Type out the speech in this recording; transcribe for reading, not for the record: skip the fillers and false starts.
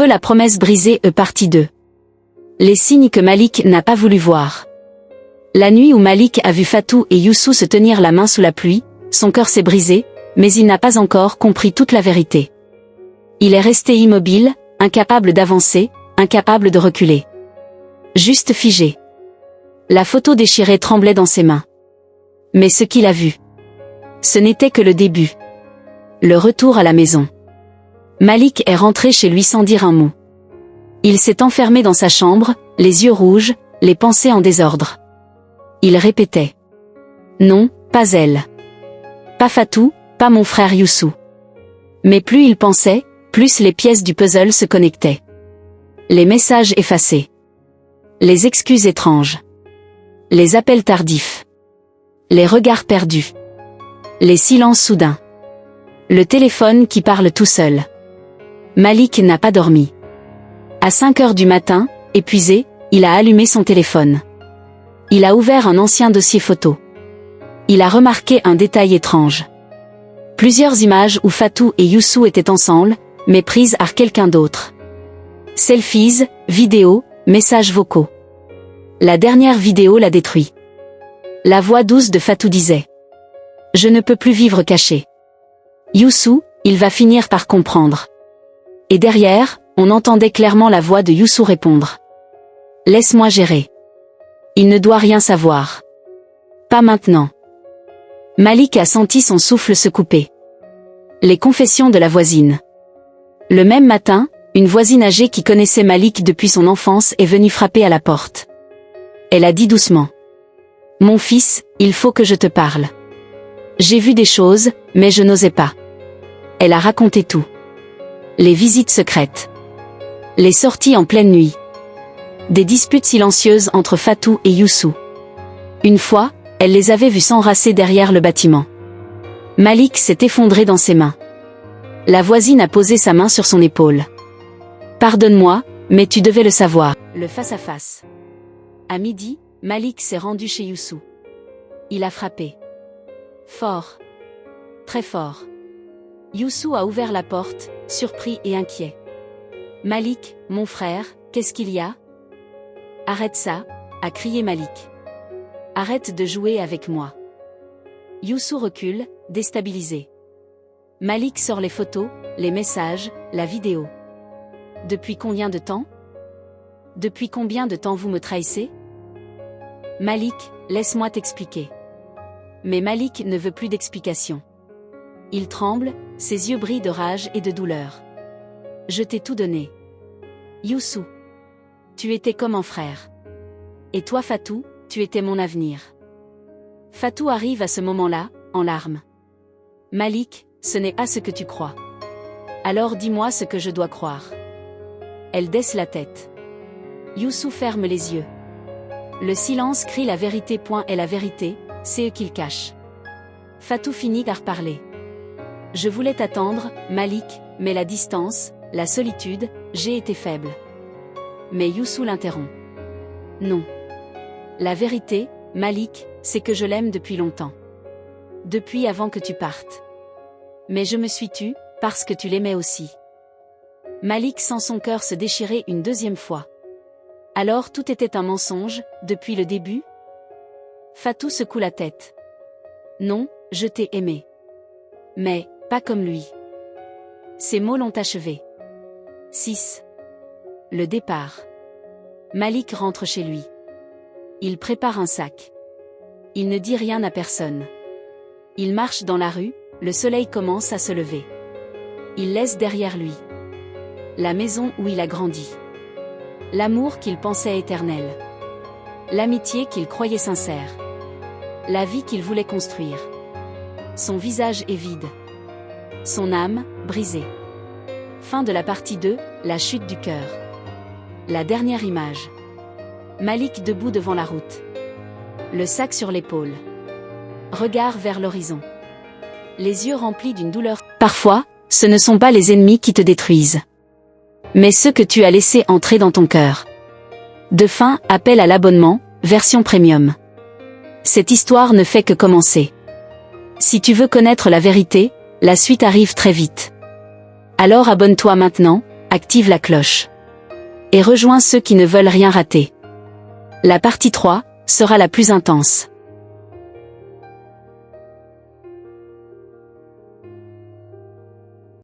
feu la promesse brisée partie 2. Les signes que Malik n'a pas voulu voir. La nuit où Malik a vu Fatou et Youssou se tenir la main sous la pluie, son cœur s'est brisé, mais il n'a pas encore compris toute la vérité. Il est resté immobile, incapable d'avancer, incapable de reculer. Juste figé. La photo déchirée tremblait dans ses mains. Mais ce qu'il a vu, ce n'était que le début. Le retour à la maison. Malik est rentré chez lui sans dire un mot. Il s'est enfermé dans sa chambre, les yeux rouges, les pensées en désordre. Il répétait. Non, pas elle. Pas Fatou, pas mon frère Youssou. Mais plus il pensait, plus les pièces du puzzle se connectaient. Les messages effacés. Les excuses étranges. Les appels tardifs. Les regards perdus. Les silences soudains. Le téléphone qui parle tout seul. Malik n'a pas dormi. À 5 heures du matin, épuisé, il a allumé son téléphone. Il a ouvert un ancien dossier photo. Il a remarqué un détail étrange. Plusieurs images où Fatou et Youssou étaient ensemble, mais prises par quelqu'un d'autre. Selfies, vidéos, messages vocaux. La dernière vidéo l'a détruit. La voix douce de Fatou disait. Je ne peux plus vivre caché. Youssou, il va finir par comprendre. Et derrière, on entendait clairement la voix de Youssou répondre. Laisse-moi gérer. Il ne doit rien savoir. Pas maintenant. Malik a senti son souffle se couper. Les confessions de la voisine. Le même matin, une voisine âgée qui connaissait Malik depuis son enfance est venue frapper à la porte. Elle a dit doucement. Mon fils, il faut que je te parle. J'ai vu des choses, mais je n'osais pas. Elle a raconté tout. Les visites secrètes. Les sorties en pleine nuit. Des disputes silencieuses entre Fatou et Youssou. Une fois, elle les avait vus s'enracer derrière le bâtiment. Malik s'est effondré dans ses mains. La voisine a posé sa main sur son épaule. Pardonne-moi, mais tu devais le savoir. Le face-à-face. À midi, Malik s'est rendu chez Youssou. Il a frappé. Fort. Très fort. Youssou a ouvert la porte, surpris et inquiet. Malik, mon frère, qu'est-ce qu'il y a? Arrête ça, a crié Malik. Arrête de jouer avec moi. Youssou recule, déstabilisé. Malik sort les photos, les messages, la vidéo. Depuis combien de temps? Depuis combien de temps vous me trahissez? Malik, laisse-moi t'expliquer. Mais Malik ne veut plus d'explications. Il tremble, ses yeux brillent de rage et de douleur. Je t'ai tout donné. Youssou. Tu étais comme un frère. Et toi Fatou, tu étais mon avenir. Fatou arrive à ce moment-là, en larmes. Malik, ce n'est pas ce que tu crois. Alors dis-moi ce que je dois croire. Elle baisse la tête. Youssou ferme les yeux. Le silence crie la vérité. Est la vérité, c'est eux qu'il cache. Fatou finit par parler. Je voulais t'attendre, Malik, mais la distance, la solitude, j'ai été faible. Mais Youssou l'interrompt. Non. La vérité, Malik, c'est que je l'aime depuis longtemps. Depuis avant que tu partes. Mais je me suis tue, parce que tu l'aimais aussi. Malik sent son cœur se déchirer une deuxième fois. Alors tout était un mensonge, depuis le début? Fatou secoue la tête. Non, je t'ai aimé. Mais, pas comme lui. Ces mots l'ont achevé. 6. Le départ. Malik rentre chez lui. Il prépare un sac. Il ne dit rien à personne. Il marche dans la rue, le soleil commence à se lever. Il laisse derrière lui la maison où il a grandi. L'amour qu'il pensait éternel. L'amitié qu'il croyait sincère. La vie qu'il voulait construire. Son visage est vide. Son âme, brisée. Fin de la partie 2, la chute du cœur. La dernière image. Malik debout devant la route. Le sac sur l'épaule. Regard vers l'horizon. Les yeux remplis d'une douleur. Parfois, ce ne sont pas les ennemis qui te détruisent. Mais ceux que tu as laissés entrer dans ton cœur. De fin, appel à l'abonnement, version premium. Cette histoire ne fait que commencer. Si tu veux connaître la vérité, la suite arrive très vite. Alors abonne-toi maintenant, active la cloche. Et rejoins ceux qui ne veulent rien rater. La partie 3 sera la plus intense.